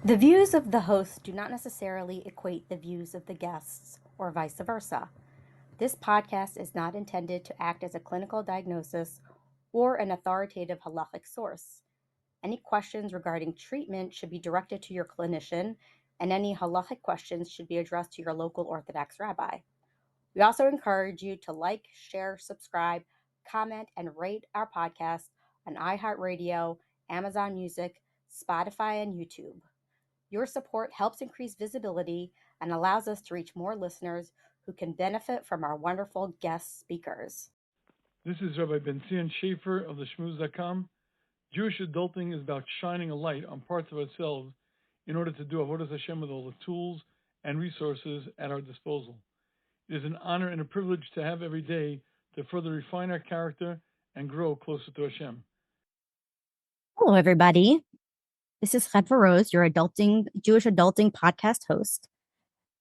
The views of the host do not necessarily equate the views of the guests, or vice versa. This podcast is not intended to act as a clinical diagnosis or an authoritative halachic source. Any questions regarding treatment should be directed to your clinician, and any halachic questions should be addressed to your local Orthodox rabbi. We also encourage you to like, share, subscribe, comment, and rate our podcast on iHeartRadio, Amazon Music, Spotify, and YouTube. Your support helps increase visibility and allows us to reach more listeners who can benefit from our wonderful guest speakers. This is Rabbi Ben-Zion Schaefer of the Shmooze.com. Jewish adulting is about shining a light on parts of ourselves in order to do Avodas Hashem with all the tools and resources at our disposal. It is an honor and a privilege to have every day to further refine our character and grow closer to Hashem. Hello, everybody. This is Chedva Rose, your Jewish adulting podcast host.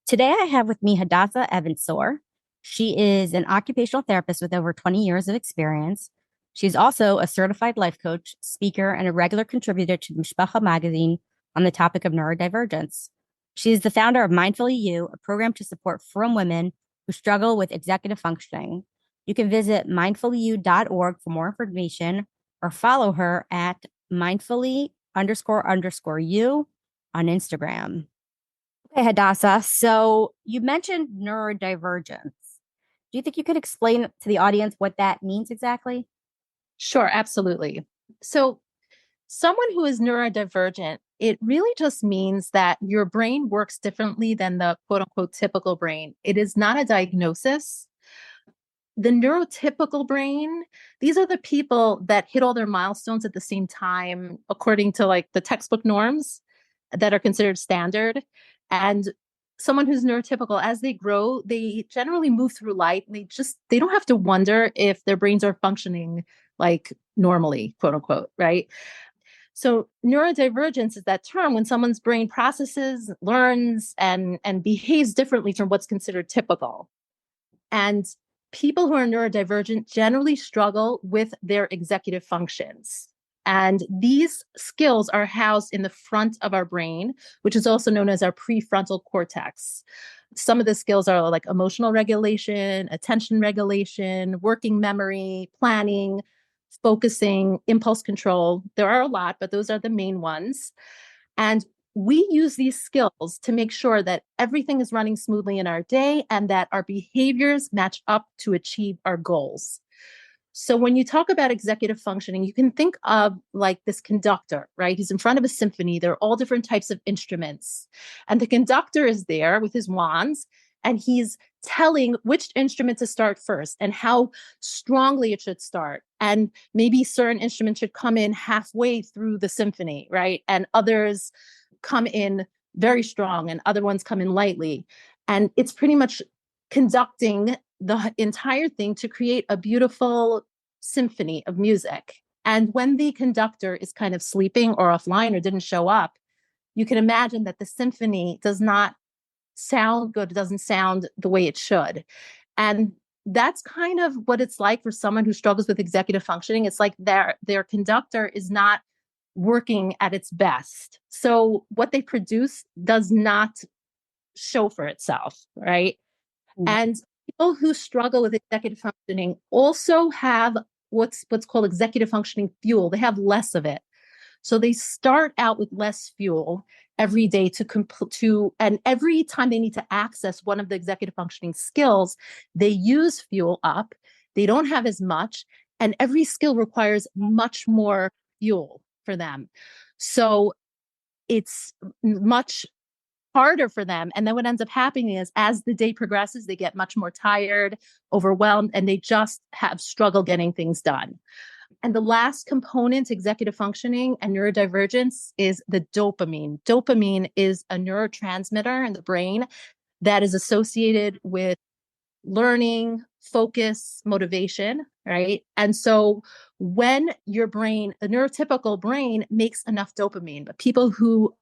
Today, I have with me Hadassah Eventsur. She is an occupational therapist with over 20 years of experience. She's also a certified life coach, speaker, and a regular contributor to Mishpacha magazine on the topic of neurodivergence. She is the founder of Mindfully You, a program to support frum women who struggle with executive functioning. You can visit mindfullyu.org for more information or follow her at mindfully__you on Instagram. Okay, Hadassah. So you mentioned neurodivergence. Do you think you could explain to the audience what that means exactly? Sure, absolutely. So someone who is neurodivergent, it really just means that your brain works differently than the quote unquote typical brain. It is not a diagnosis. The neurotypical brain, these are the people that hit all their milestones at the same time, according to like the textbook norms that are considered standard. And someone who's neurotypical, as they grow, they generally move through life. And they don't have to wonder if their brains are functioning like normally, quote unquote, right? So neurodivergence is that term when someone's brain processes, learns, and behaves differently from what's considered typical. And people who are neurodivergent generally struggle with their executive functions. And these skills are housed in the front of our brain, which is also known as our prefrontal cortex. Some of the skills are like emotional regulation, attention regulation, working memory, planning, focusing, impulse control. There are a lot, but those are the main ones. And we use these skills to make sure that everything is running smoothly in our day and that our behaviors match up to achieve our goals. So when you talk about executive functioning, you can think of like this conductor, right? He's in front of a symphony. There are all different types of instruments. And the conductor is there with his wands, and he's telling which instrument to start first and how strongly it should start. And maybe certain instruments should come in halfway through the symphony, right? And others come in very strong and other ones come in lightly. And it's pretty much conducting the entire thing to create a beautiful symphony of music. And when the conductor is kind of sleeping or offline or didn't show up, you can imagine that the symphony does not sound good. It doesn't sound the way it should. And that's kind of what it's like for someone who struggles with executive functioning. It's like their conductor is not working at its best. So what they produce does not show for itself, right? And people who struggle with executive functioning also have what's called executive functioning fuel. They have less of it. So they start out with less fuel every day and every time they need to access one of the executive functioning skills, they use fuel up. They don't have as much, and every skill requires much more fuel for them. So it's much harder for them. And then what ends up happening is as the day progresses, they get much more tired, overwhelmed, and they just have struggle getting things done. And the last component to executive functioning and neurodivergence is the dopamine. Dopamine is a neurotransmitter in the brain that is associated with learning, focus, motivation, right? And so when your brain, the neurotypical brain, makes enough dopamine, but people who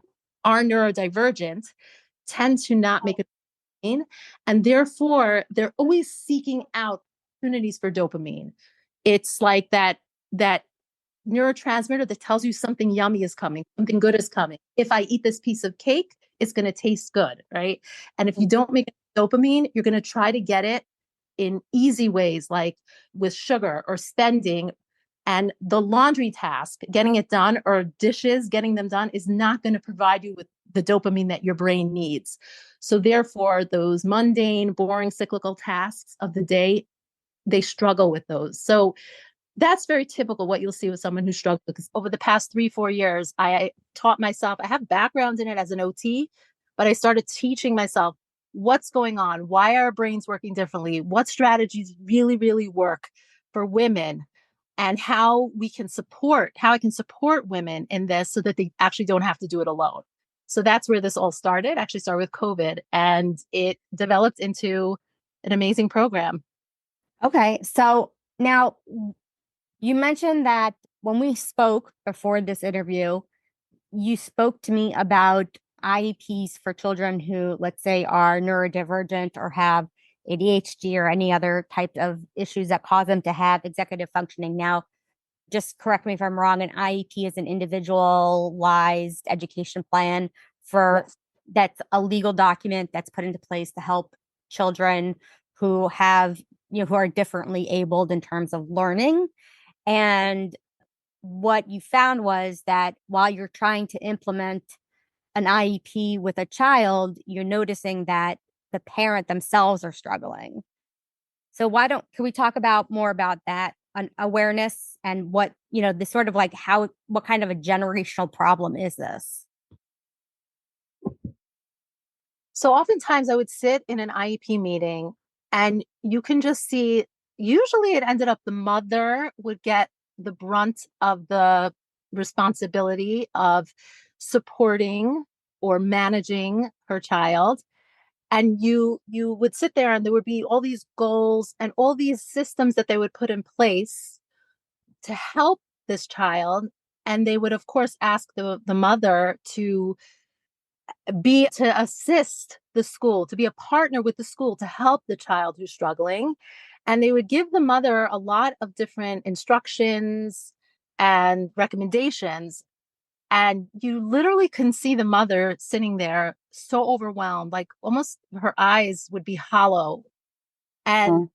are neurodivergent tend to not make dopamine, and therefore they're always seeking out opportunities for dopamine. It's like that neurotransmitter that tells you something yummy is coming, something good is coming. If I eat this piece of cake, it's going to taste good, right? And if you don't make dopamine, you're going to try to get it in easy ways, like with sugar or spending. And the laundry task, getting it done, or dishes, getting them done, is not going to provide you with the dopamine that your brain needs. So therefore, those mundane, boring, cyclical tasks of the day, they struggle with those. So that's very typical what you'll see with someone who struggles, because over the past 3-4 years, I taught myself, I have background in it as an OT, but I started teaching myself what's going on, why are our brains working differently, what strategies really, really work for women, and how I can support women in this so that they actually don't have to do it alone. So that's where this all started. Actually started with COVID, and it developed into an amazing program. Okay. So now you mentioned that when we spoke before this interview, you spoke to me about IEPs for children who, let's say, are neurodivergent or have ADHD or any other type of issues that cause them to have executive functioning. Now, just correct me if I'm wrong, an IEP is an individualized education plan for Yes. that's a legal document that's put into place to help children who have, who are differently abled in terms of learning. And what you found was that while you're trying to implement an IEP with a child, you're noticing that the parent themselves are struggling. So can we talk about more about that awareness and what, the sort of like what kind of a generational problem is this? So oftentimes I would sit in an IEP meeting and you can just see, usually it ended up the mother would get the brunt of the responsibility of supporting or managing her child. And you would sit there and there would be all these goals and all these systems that they would put in place to help this child. And they would, of course, ask the mother to assist the school, to be a partner with the school to help the child who's struggling. And they would give the mother a lot of different instructions and recommendations. And you literally can see the mother sitting there so overwhelmed, like almost her eyes would be hollow. And Mm.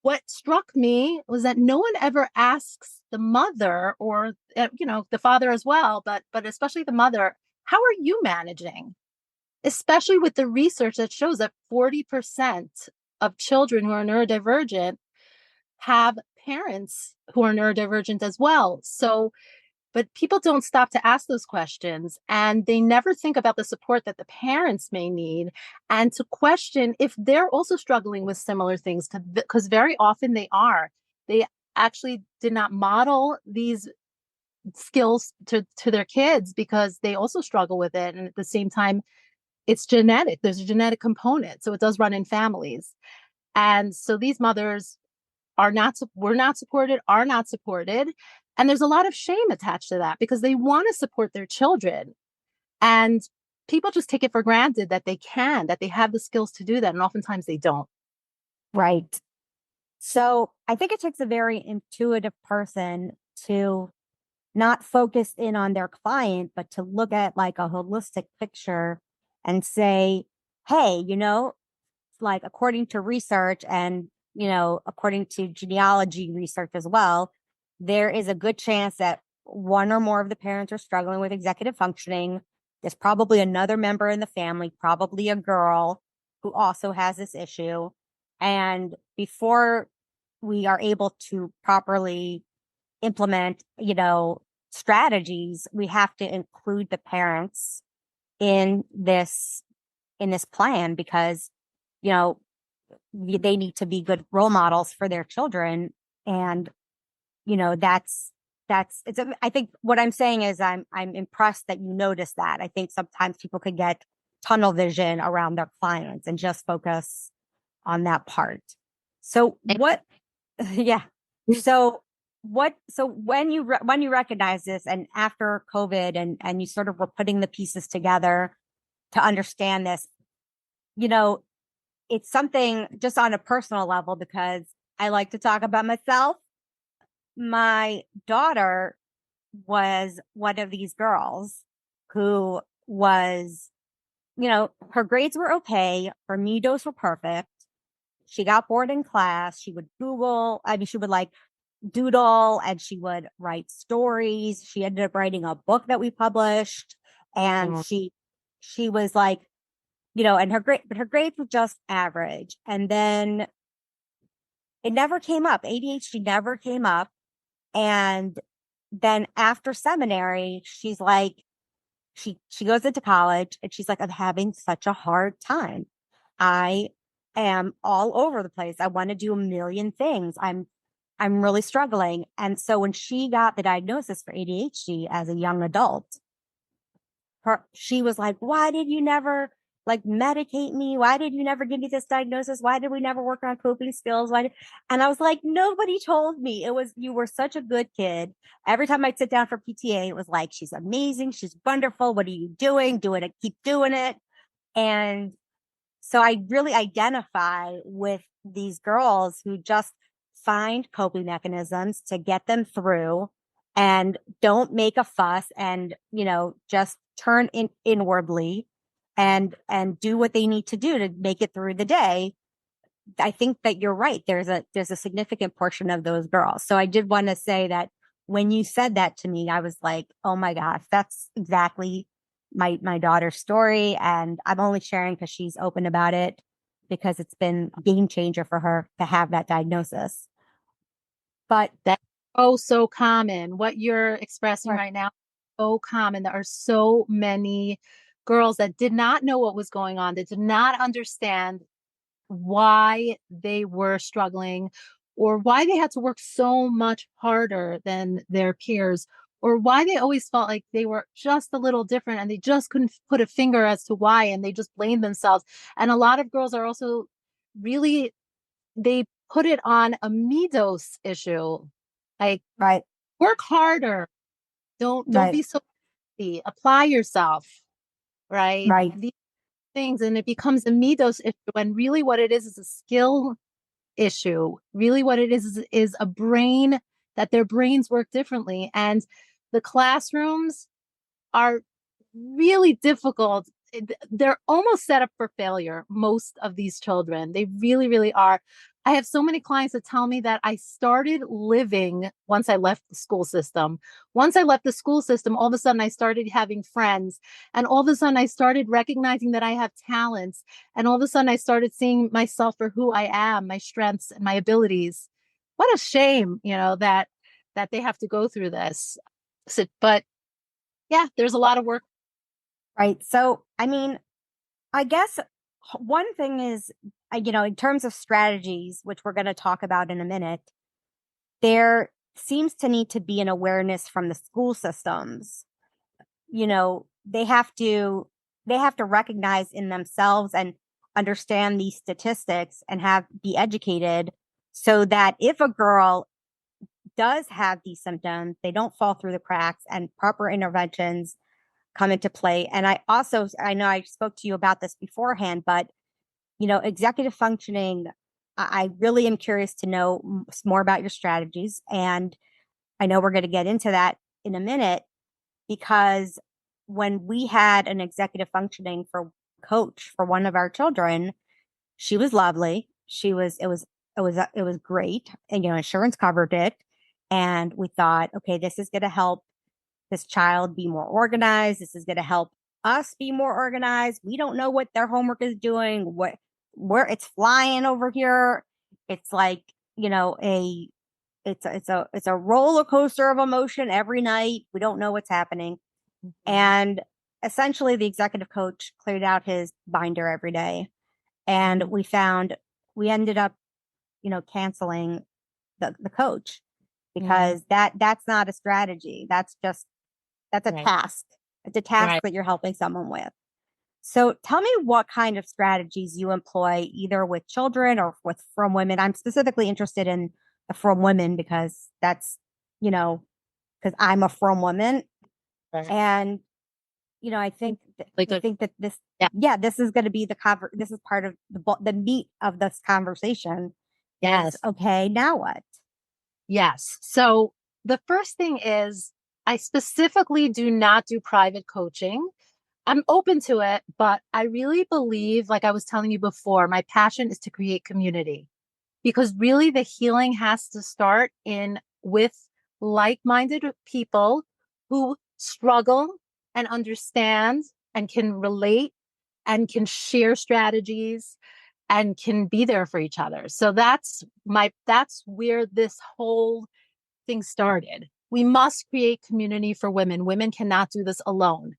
what struck me was that no one ever asks the mother, or the father as well, but especially the mother, how are you managing? Especially with the research that shows that 40% of children who are neurodivergent have parents who are neurodivergent as well. So, but people don't stop to ask those questions, and they never think about the support that the parents may need, and to question if they're also struggling with similar things, because very often they are. They actually did not model these skills to their kids because they also struggle with it. And at the same time, it's genetic. There's a genetic component. So it does run in families. And so these mothers were not supported, are not supported. And there's a lot of shame attached to that because they want to support their children. And people just take it for granted that that they have the skills to do that. And oftentimes they don't. Right. So I think it takes a very intuitive person to not focus in on their client, but to look at like a holistic picture and say, hey, like according to research and, according to genealogy research as well, there is a good chance that one or more of the parents are struggling with executive functioning. There's probably another member in the family, probably a girl, who also has this issue. And before we are able to properly implement, strategies, we have to include the parents in this plan because, you know, they need to be good role models for their children. And, I think what I'm saying is I'm impressed that you notice that. I think sometimes people could get tunnel vision around their clients and just focus on that part. So what, yeah. So when you recognize this and after COVID and you sort of were putting the pieces together to understand this, you know, it's something just on a personal level because I like to talk about myself. My daughter was one of these girls who was, her grades were okay. Her MIDOs were perfect. She got bored in class. She would she would like doodle and she would write stories. She ended up writing a book that we published. And Oh, she was like, and her grades were just average. And then it never came up. ADHD never came up. And then after seminary, she's like, she goes into college and she's like, I'm having such a hard time. I am all over the place. I want to do a million things. I'm really struggling. And so when she got the diagnosis for ADHD as a young adult, she was like, why did you never like medicate me? Why did you never give me this diagnosis? Why did we never work on coping skills? And I was like, nobody told me. You were such a good kid. Every time I'd sit down for PTA, it was like, she's amazing. She's wonderful. What are you doing? Do it. Keep doing it. And so I really identify with these girls who just find coping mechanisms to get them through and don't make a fuss and, just turn inwardly and do what they need to do to make it through the day. I think that you're right. There's a significant portion of those girls. So I did want to say that when you said that to me, I was like, oh my gosh, that's exactly my daughter's story. And I'm only sharing because she's open about it because it's been a game changer for her to have that diagnosis. But that's so common. What you're expressing right now, so common. There are so many girls that did not know what was going on, that did not understand why they were struggling or why they had to work so much harder than their peers or why they always felt like they were just a little different and they just couldn't put a finger as to why and they just blamed themselves. And a lot of girls are also really, they put it on a MIDOS issue. Like, right, work harder. Don't right, be so easy. Apply yourself, right? right, These things, and it becomes a MIDOS issue when really what it is a skill issue. Really what it is a brain that their brains work differently. And the classrooms are really difficult. They're almost set up for failure, most of these children. They really, really are. I have so many clients that tell me that I started living once I left the school system. Once I left the school system, all of a sudden I started having friends. And all of a sudden I started recognizing that I have talents. And all of a sudden I started seeing myself for who I am, my strengths and my abilities. What a shame, that they have to go through this. But yeah, there's a lot of work. right. So, I mean, I guess one thing is, in terms of strategies, which we're going to talk about in a minute, there seems to need to be an awareness from the school systems. They have to recognize in themselves and understand these statistics and be educated so that if a girl does have these symptoms, they don't fall through the cracks and proper interventions come into play. And I know I spoke to you about this beforehand, but executive functioning, I really am curious to know more about your strategies. And I know we're going to get into that in a minute because when we had an executive functioning for coach for one of our children, she was lovely. It was great. And, insurance covered it. And we thought, okay, this is going to help this child be more organized. This is going to help us be more organized. We don't know what their homework is doing, where it's flying over here. It's like, it's a roller coaster of emotion every night. We don't know what's happening. And essentially the executive coach cleared out his binder every day. And we ended up, canceling the coach because that's not a strategy. That's a Right. task. It's a task Right. that you're helping someone with. So tell me what kind of strategies you employ either with children or from women. I'm specifically interested in the from women because that's, because I'm a from woman. Right. And, I Like, think that yeah. this is going to be this is part of the meat of this conversation. Yes. Okay, now what? Yes. So the first thing is I specifically do not do private coaching. I'm open to it, but I really believe, like I was telling you before, my passion is to create community, because really the healing has to start in with like-minded people who struggle and understand and can relate and can share strategies and can be there for each other. So that's where this whole thing started. We must create community for women. Women cannot do this alone.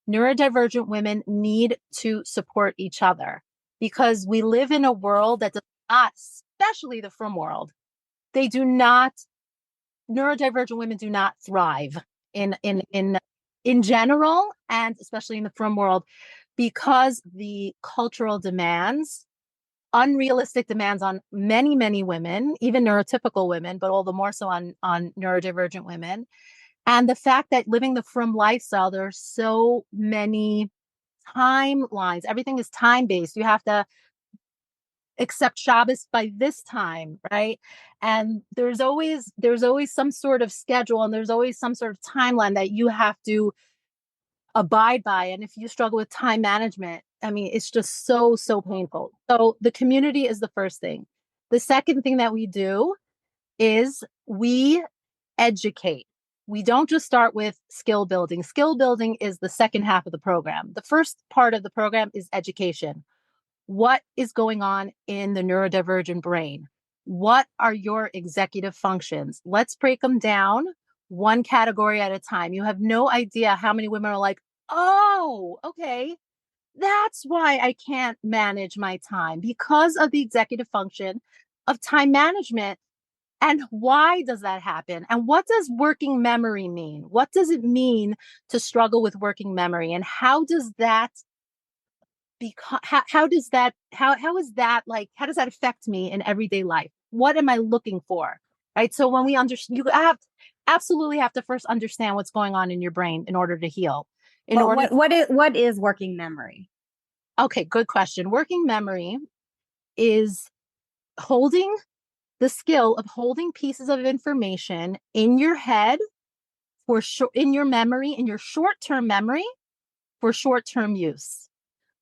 Neurodivergent women need to support each other, because we live in a world that does not, especially the frum world, they do not, neurodivergent women do not thrive in general, and especially in the frum world, because the cultural demands, unrealistic demands on many women, even neurotypical women, but all the more so on neurodivergent women. And the fact that living the frum lifestyle, there are so many timelines. Everything is time based. You have to accept Shabbos by this time, right? And there's always some sort of schedule, and there's always some sort of timeline that you have to abide by. And if you struggle with time management, I mean, it's just so painful. So the community is the first thing. The second thing that we do is we educate. We don't just start with skill building. Skill building is the second half of the program. The first part of the program is education. What is going on in the neurodivergent brain? What are your executive functions? Let's break them down one category at a time. You have no idea how many women are like, oh, okay, that's why I can't manage my time, because of the executive function of time management. And why does that happen? And what does working memory mean? What does it mean to struggle with working memory? And how does that how does that how does that affect me in everyday life? What am I looking for? Right? So when we understand, you have absolutely have to first understand what's going on in your brain in order to heal. In But order what is working memory? Okay, good question. Working memory is holding the skill of holding pieces of information in your head in your memory, in your short-term memory, for short-term use.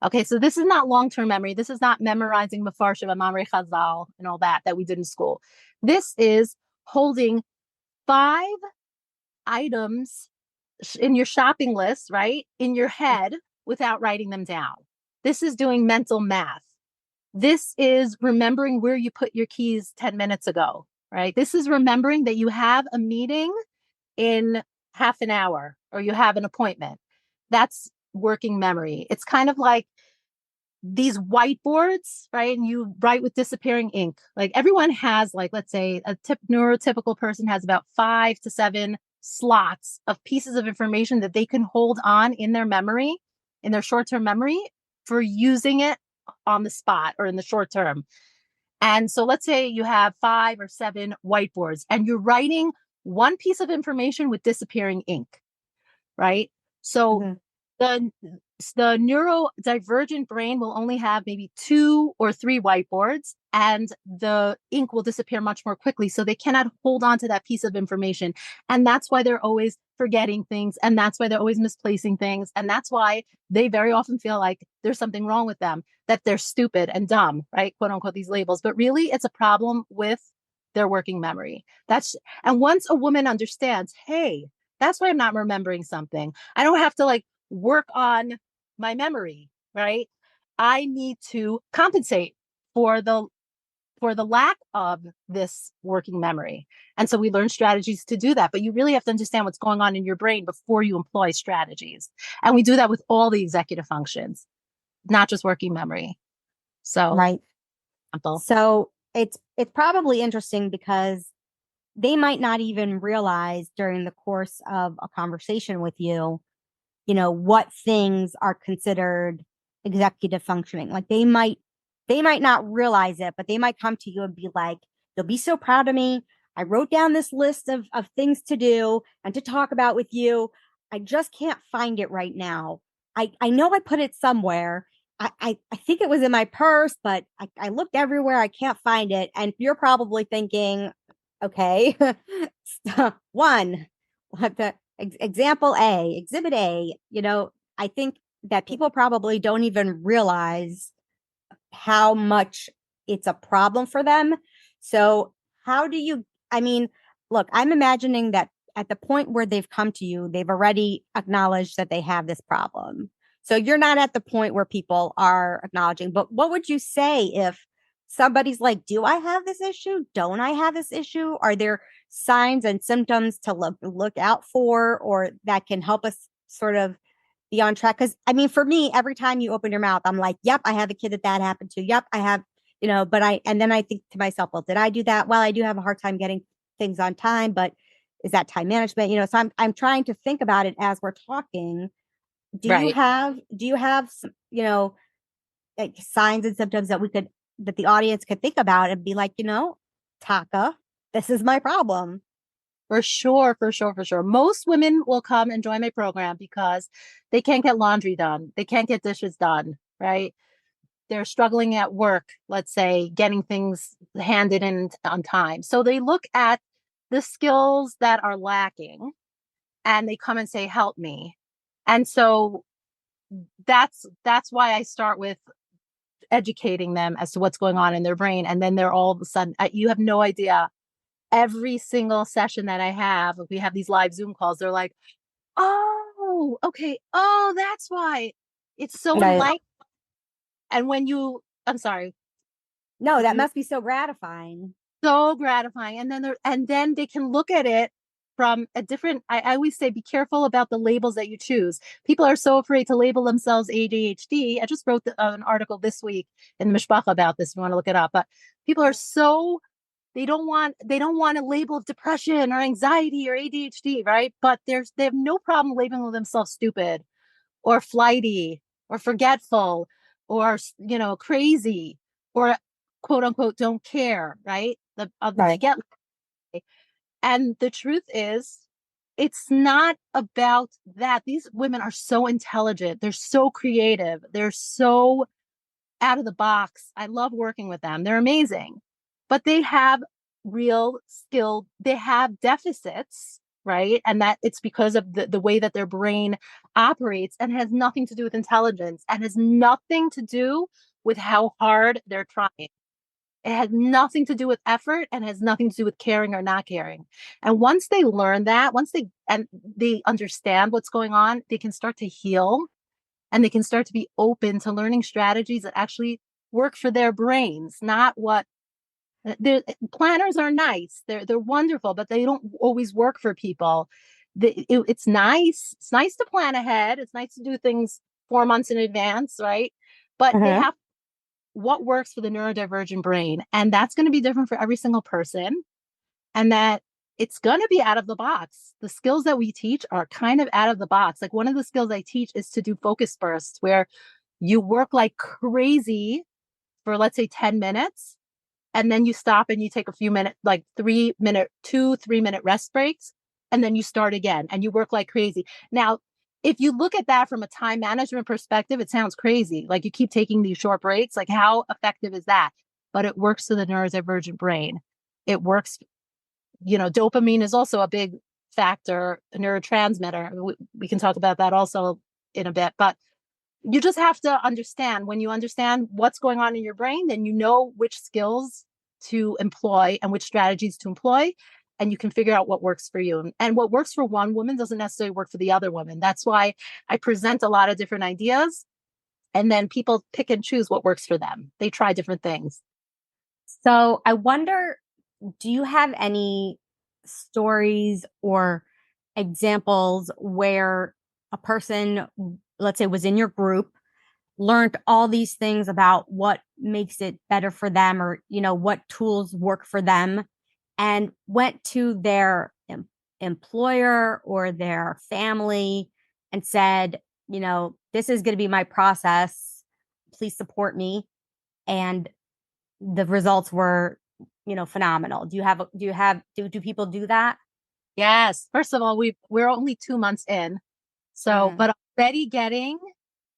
Okay, so this is not long-term memory. This is not memorizing Mefarshim and Mamrei Chazal and all that we did in school. This is holding 5 items in your shopping list, right, in your head without writing them down. This is doing mental math. This is remembering where you put your keys 10 minutes ago, right? This is remembering that you have a meeting in half an hour, or you have an appointment. That's working memory. It's kind of like these whiteboards, right? And you write with disappearing ink. Like everyone has, like, let's say a neurotypical person has about 5 to 7 slots of pieces of information that they can hold on in their memory, in their short-term memory, for using it on the spot or in the short term. And so let's say you have 5 or 7 whiteboards and you're writing one piece of information with disappearing ink, right? So Mm-hmm. the neurodivergent brain will only have maybe 2 or 3 whiteboards, and the ink will disappear much more quickly. So they cannot hold on to that piece of information. And that's why they're always forgetting things. And that's why they're always misplacing things. And that's why they very often feel like there's something wrong with them, that they're stupid and dumb, right? Quote unquote, these labels. But really, it's a problem with their working memory. And once a woman understands, hey, that's why I'm not remembering something, I don't have to like work on my memory, right? I need to compensate for the lack of this working memory. And so we learn strategies to do that. But you really have to understand what's going on in your brain before you employ strategies. And we do that with all the executive functions, not just working memory. So, Right. So it's probably interesting because they might not even realize during the course of a conversation with you, what things are considered executive functioning. Like they might not realize it, but they might come to you and be like, you'll be so proud of me. I wrote down this list of things to do and to talk about with you. I just can't find it right now. I know I put it somewhere. I think it was in my purse, but I looked everywhere. I can't find it. And you're probably thinking, okay, one, example A, exhibit A, I think that people probably don't even realize how much it's a problem for them. So, how do you, I mean, look, I'm imagining that at the point where they've come to you, they've already acknowledged that they have this problem. So, you're not at the point where people are acknowledging, but what would you say if somebody's like, do I have this issue? Don't I have this issue? Are there signs and symptoms to look out for, or that can help us sort of be on track? Because I mean, for me, every time you open your mouth, I'm like, yep, I have a kid that happened to. Yep, I have, but and then I think to myself, well, did I do that? Well, I do have a hard time getting things on time, but is that time management? So I'm trying to think about it as we're talking. Right. Do you have some, like signs and symptoms that the audience could think about and be like, Taka, this is my problem. For sure, for sure, for sure. Most women will come and join my program because they can't get laundry done. They can't get dishes done, right? They're struggling at work, let's say, getting things handed in on time. So they look at the skills that are lacking and they come and say, help me. And so that's why I start with educating them as to what's going on in their brain. And then they're all of a sudden, you have no idea. Every single session that I have, we have these live Zoom calls, they're like, oh, okay. Oh, that's why it's so Right. enlightening. And I'm sorry, No, did that you? must be so gratifying. So gratifying. And then they can look at it from a different, I always say, be careful about the labels that you choose. People are so afraid to label themselves ADHD. I just wrote an article this week in the Mishpacha about this if you want to look it up. But people are so they don't want a label of depression or anxiety or ADHD, right? But they have no problem labeling themselves stupid or flighty or forgetful or crazy or quote unquote don't care, right? They Right. get, and the truth is it's not about that. These women are so intelligent, they're so creative, they're so out of the box. I love working with them. They're amazing. But they have real skill. They have deficits, right? And that it's because of the way that their brain operates, and has nothing to do with intelligence and has nothing to do with how hard they're trying. It has nothing to do with effort and has nothing to do with caring or not caring. And once they learn that, once they understand what's going on, they can start to heal, and they can start to be open to learning strategies that actually work for their brains, not what their planners are nice. They're wonderful, but they don't always work for people. It's nice. It's nice to plan ahead. It's nice to do things 4 months in advance, right? But they Uh-huh. have what works for the neurodivergent brain, and that's going to be different for every single person. And that it's going to be out of the box. The skills that we teach are kind of out of the box. Like one of the skills I teach is to do focus bursts where you work like crazy for, let's say, 10 minutes, and then you stop and you take a few minutes, like 3 minute, 2, 3 minute rest breaks, and then you start again and you work like crazy. Now, if you look at that from a time management perspective, it sounds crazy. Like you keep taking these short breaks. Like how effective is that? But it works to the neurodivergent brain. It works. Dopamine is also a big factor, a neurotransmitter. We can talk about that also in a bit. But you just have to understand, when you understand what's going on in your brain, then you know which skills to employ and which strategies to employ, and you can figure out what works for you. And what works for one woman doesn't necessarily work for the other woman. That's why I present a lot of different ideas, and then people pick and choose what works for them. They try different things. So I wonder, do you have any stories or examples where a person, let's say, was in your group, learned all these things about what makes it better for them, or, what tools work for them, and went to their employer or their family and said, this is going to be my process. Please support me. And the results were, phenomenal. Do people do that? Yes. First of all, we're only 2 months in. So, Mm. but already getting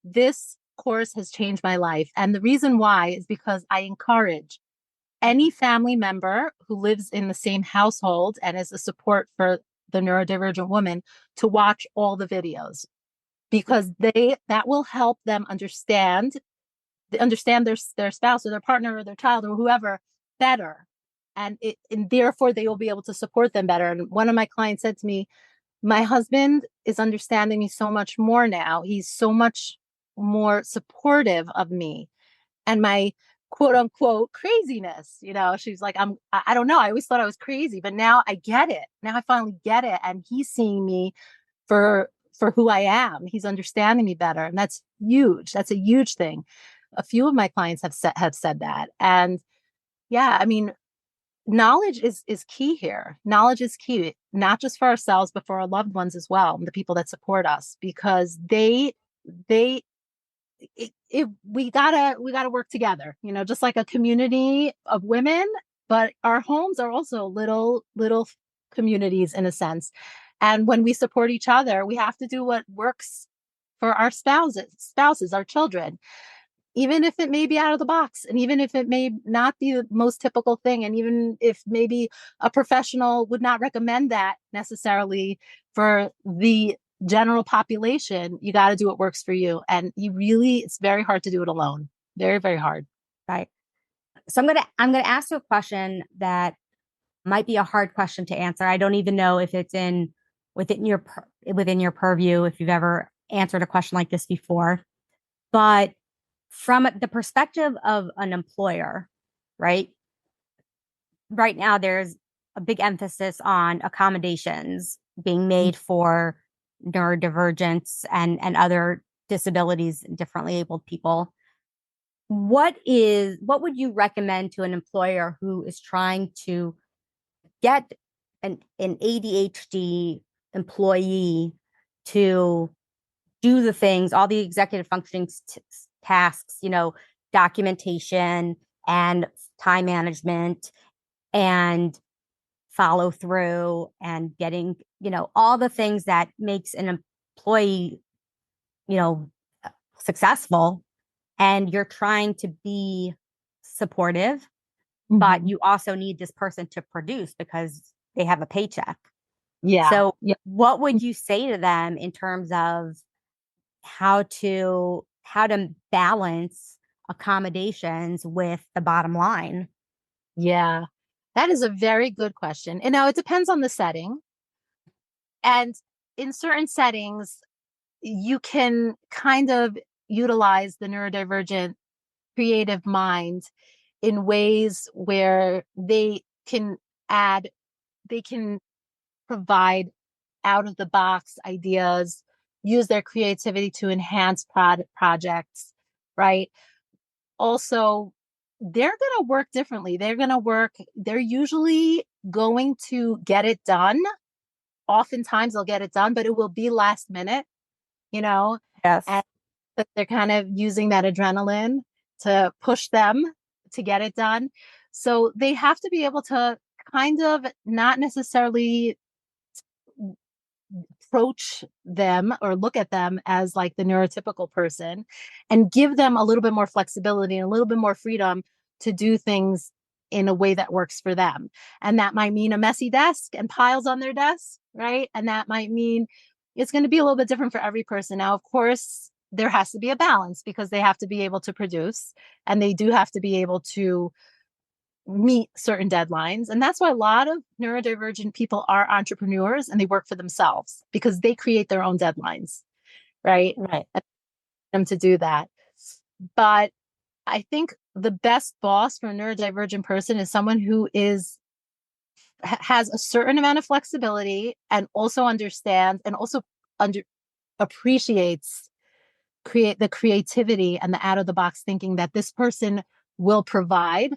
this course has changed my life. And the reason why is because I encourage any family member who lives in the same household and is a support for the neurodivergent woman to watch all the videos, because that will help them understand their spouse or their partner or their child or whoever better. And therefore they will be able to support them better. And one of my clients said to me, my husband is understanding me so much more now. He's so much more supportive of me and my quote unquote craziness. She's like, I don't know. I always thought I was crazy, but now I get it. Now I finally get it. And he's seeing me for who I am. He's understanding me better. And that's huge. That's a huge thing. A few of my clients have said that. And yeah, I mean, knowledge is key here. Knowledge is key, not just for ourselves, but for our loved ones as well, the people that support us, because we gotta work together, just like a community of women, but our homes are also little communities in a sense. And when we support each other, we have to do what works for our spouses, our children, even if it may be out of the box, and even if it may not be the most typical thing, and even if maybe a professional would not recommend that necessarily for the general population, you got to do what works for you. And it's very hard to do it alone. Very, very hard. Right. So I'm gonna ask you a question that might be a hard question to answer. I don't even know if it's within your purview, if you've ever answered a question like this before. But from the perspective of an employer, right? Right now, there's a big emphasis on accommodations being made for neurodivergence and other disabilities and differently abled people. What would you recommend to an employer who is trying to get an ADHD employee to do the things, all the executive functioning tasks, documentation and time management and follow through and getting, all the things that makes an employee, successful. And you're trying to be supportive, but you also need this person to produce because they have a paycheck. Yeah. So what would you say to them in terms of how to balance accommodations with the bottom line? Yeah, that is a very good question. And now it depends on the setting. And in certain settings, you can kind of utilize the neurodivergent creative mind in ways where they can provide out of the box ideas, use their creativity to enhance projects, right? Also, they're going to work differently. They're usually going to get it done. Oftentimes they'll get it done, but it will be last minute, Yes. and but they're kind of using that adrenaline to push them to get it done. So they have to be able to kind of not necessarily approach them or look at them as like the neurotypical person, and give them a little bit more flexibility and a little bit more freedom to do things in a way that works for them. And that might mean a messy desk and piles on their desk, right? And that might mean it's going to be a little bit different for every person. Now, of course, there has to be a balance because they have to be able to produce and they do have to be able to meet certain deadlines. And that's why a lot of neurodivergent people are entrepreneurs and they work for themselves because they create their own deadlines, right? Right. And them to do that. But I think the best boss for a neurodivergent person is someone who has a certain amount of flexibility and also understands and also appreciates the creativity and the out of the box thinking that this person will provide,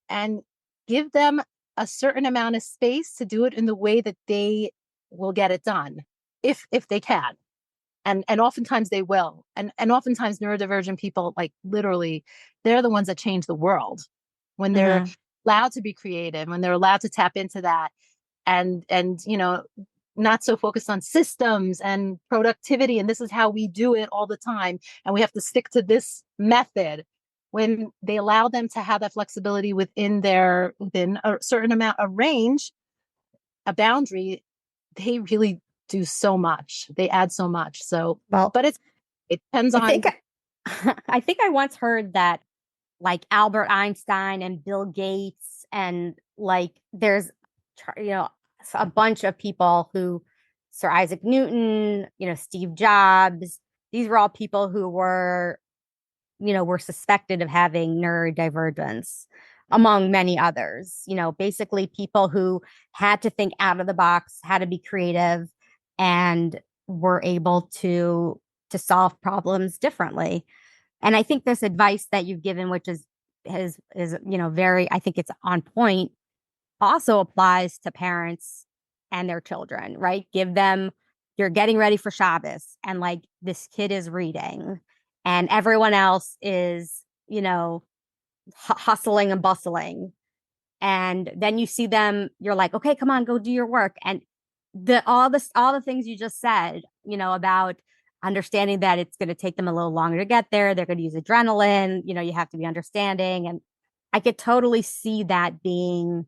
and give them a certain amount of space to do it in the way that they will get it done if they can. And oftentimes they will. And oftentimes neurodivergent people, like literally, they're the ones that change the world when they're allowed to be creative, when they're allowed to tap into that and not so focused on systems and productivity. And this is how we do it all the time. And we have to stick to this method. When they allow them to have that flexibility within a certain amount of range, a boundary, they really do so much. They add so much. So, Well, but it depends I on. think I think I once heard that like Albert Einstein and Bill Gates and like there's you know a bunch of people who Sir Isaac Newton, Steve Jobs, these were all people who were suspected of having neurodivergence among many others. Basically people who had to think out of the box, had to be creative, and were able to solve problems differently. And I think this advice that you've given, which is very, I think it's on point, also applies to parents and their children, right? Give them, you're getting ready for Shabbos, and like this kid is reading, and everyone else is, hustling and bustling. And then you see them, you're like, okay, come on, go do your work. And all the things you just said, about understanding that it's going to take them a little longer to get there. They're going to use adrenaline, you have to be understanding. And I could totally see that being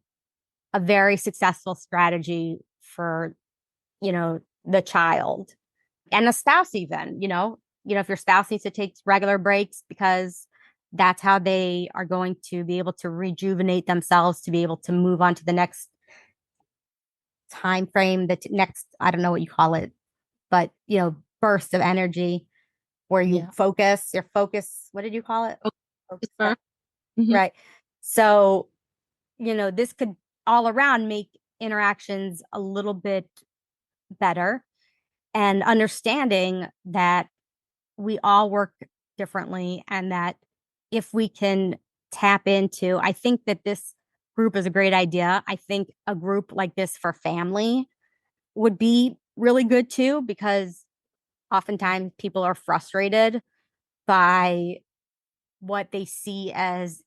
a very successful strategy for, the child and a spouse even, if your spouse needs to take regular breaks because that's how they are going to be able to rejuvenate themselves to be able to move on to the next time frame, the next, I don't know what you call it, but burst of energy where you your focus, what did you call it? Focus. Mhm. Right. So, this could all around make interactions a little bit better, and understanding that we all work differently, and that if we can tap into, I think that this group is a great idea. I think a group like this for family would be really good too, because oftentimes people are frustrated by what they see as,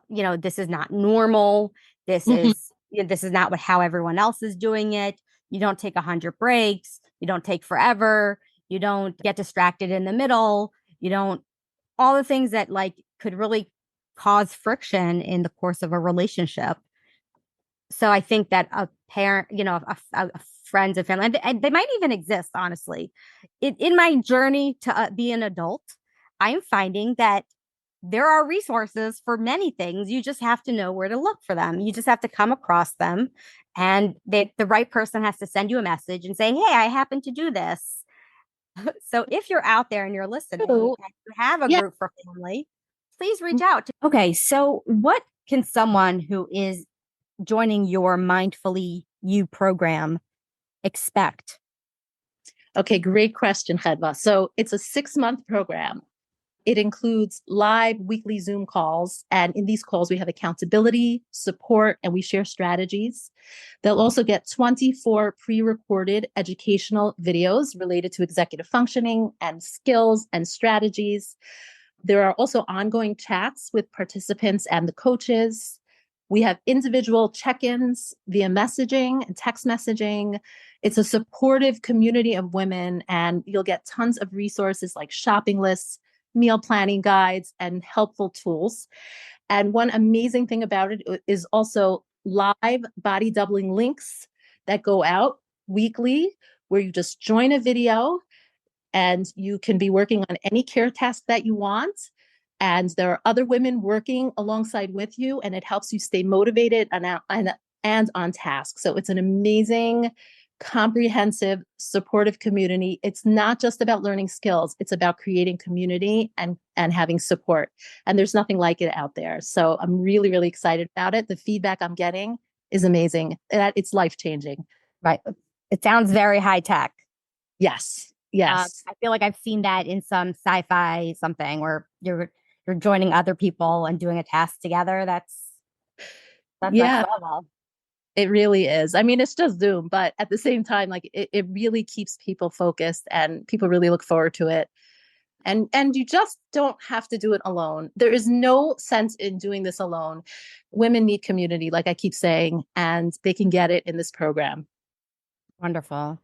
this is not normal. Mhm. This is not how everyone else is doing it. You don't take 100 breaks. You don't take forever. You don't get distracted in the middle. You don't, all the things that like could really cause friction in the course of a relationship. So I think that a parent, a friends and family, and they might even exist, honestly. In my journey to be an adult, I am finding that there are resources for many things. You just have to know where to look for them. You just have to come across them, and the right person has to send you a message and say, "Hey, I happen to do this." So if you're out there and you're listening and So, you have a yeah. group for family, please reach out. Okay, so what can someone who is joining your Mindfully You program expect? Okay, great question, Khadwa. So it's a 6-month program. It includes live weekly Zoom calls. And in these calls, we have accountability, support, and we share strategies. They'll also get 24 pre recorded educational videos related to executive functioning and skills and strategies. There are also ongoing chats with participants and the coaches. We have individual check ins via messaging and text messaging. It's a supportive community of women, and you'll get tons of resources like shopping lists, meal planning guides, and helpful tools. And one amazing thing about it is also live body doubling links that go out weekly, where you just join a video and you can be working on any care task that you want. And there are other women working alongside with you, and it helps you stay motivated and on task. So it's an amazing, comprehensive, supportive community. It's not just about learning skills, it's about creating community and having support. And there's nothing like it out there. So I'm really, really excited about it. The feedback I'm getting is amazing. It's life changing. Right. It sounds very high tech. Yes. Yes. I feel like I've seen that in some sci-fi something where you're joining other people and doing a task together. That's Yeah. next level. It really is. I mean, it's just Zoom, but at the same time, like it really keeps people focused and people really look forward to it. And you just don't have to do it alone. There is no sense in doing this alone. Women need community, like I keep saying, and they can get it in this program. Wonderful.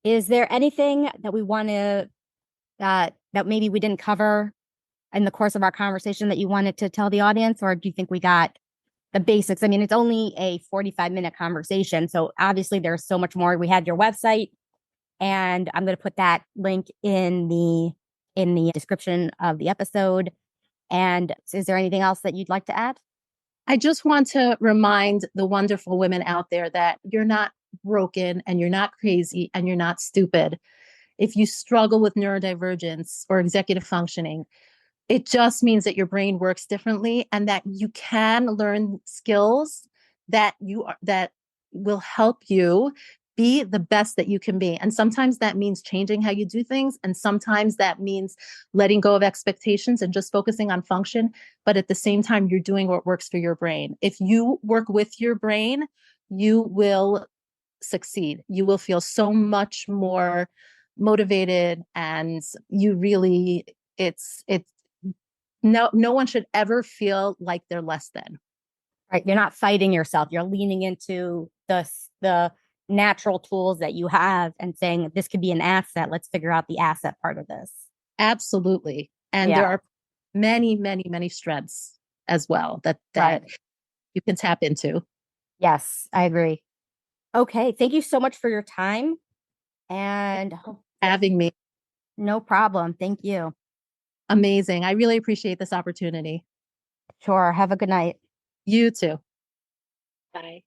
Is there anything that we want to that maybe we didn't cover in the course of our conversation that you wanted to tell the audience, or do you think we got the basics. I mean, it's only a 45-minute conversation. So obviously there's so much more. We had your website, and I'm going to put that link in the description of the episode. And is there anything else that you'd like to add? I just want to remind the wonderful women out there that you're not broken and you're not crazy and you're not stupid. If you struggle with neurodivergence or executive functioning, it just means that your brain works differently and that you can learn skills that will help you be the best that you can be. And sometimes that means changing how you do things. And sometimes that means letting go of expectations and just focusing on function. But at the same time, you're doing what works for your brain. If you work with your brain, you will succeed. You will feel so much more motivated, and you really, it's no one should ever feel like they're less than. Right. You're not fighting yourself. You're leaning into the natural tools that you have and saying this could be an asset. Let's figure out the asset part of this. Absolutely. And there Yeah. are many, many, many strengths as well that Right. you can tap into. Yes, I agree. Okay. Thank you so much for your time. And Having me. no problem. Thank you. Amazing. I really appreciate this opportunity. Sure. Have a good night. You too. Bye.